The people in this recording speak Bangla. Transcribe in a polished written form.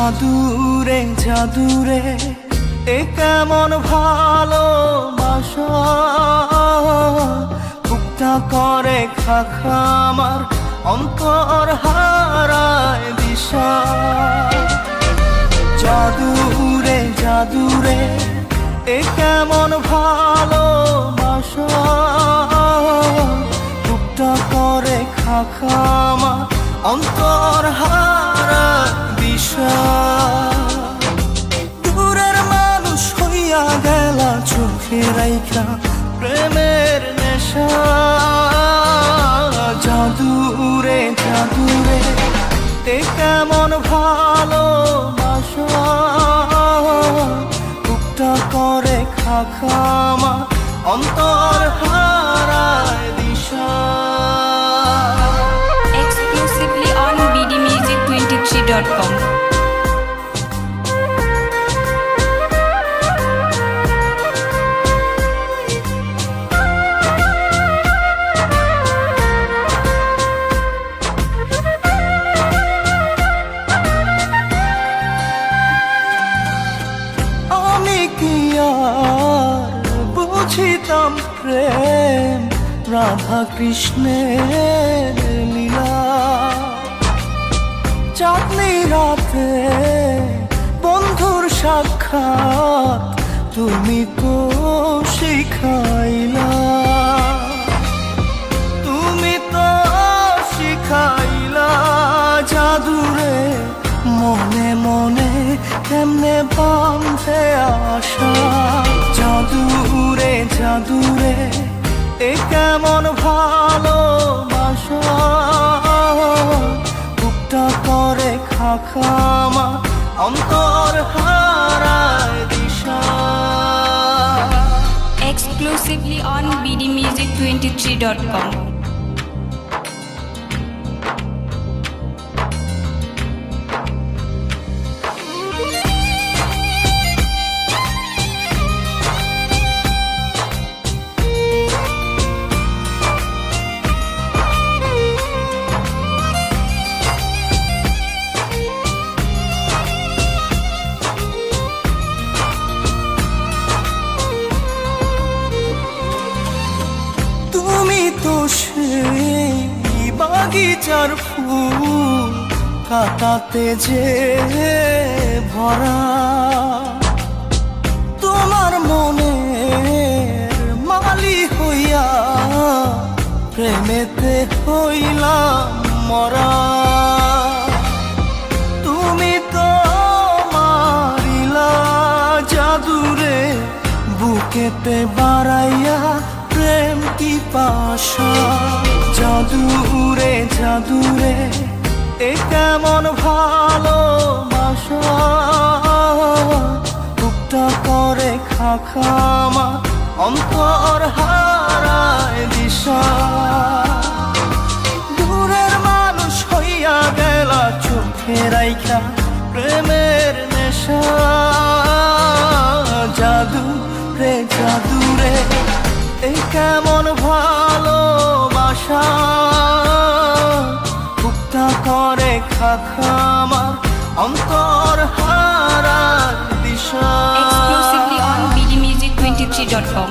জাদুরে জাদুরে এ কেমন ভালোবাসা, বুকটা করে খাখা আমার অন্তর হারায় দিশা। জাদুরে জাদুরে এ কেমন ভালোবাসা, বুকটা করে খাখা আমার অন্তর হারায় দিশা। দূরের মানুষ হইয়া গেলা চোখে রাইখা প্রেমের নেশা। জাদুরে জাদুরে এ কেমন ভালোবাসা, বুকটা করে খাখা আমার অন্তর হারায় দিশা। Exclusively on bdmusic23.com. আমি কি আর বুঝিতাম প্রেম, রাধা কৃষ্ণের লীলা। চাঁদনি রাতে বন্ধুর সাক্ষাৎ তুমি তো শিখাইলা, তুমি তো শিখাইলা। জাদুরে মনে মনে কেমনে বাঁধে আশা। জাদুরে জাদুরে এ কেমন ভালোবাসা, বুকটা করে খাখা আমার অন্তর হারায় দিশা। Exclusively on bdmusic23.com. তুমি তো সেই বাগিচার ফুল, কাটাতে যে ভরা। তোমার মনের মালি হইয়া প্রেমেতে হইলাম মরা। তুমি তো মারিলা জাদুরে বুকেতে বাড়াইয়া প্রেম কি পাশা। জাদুরে জাদুরে এ কেমন ভালোবাসা, বুকটা করে খাখা আমার অন্তর হারায় দিশা। দূরের মানুষ হইয়া গেলা চোখে রাইখা প্রেমের নেশা। জাদুরে জাদুরে এ কেমন ভালোবাসা, বুকটা করে খাখা আমার অন্তর হারায় দিশা। Exclusively on bdmusic23.com.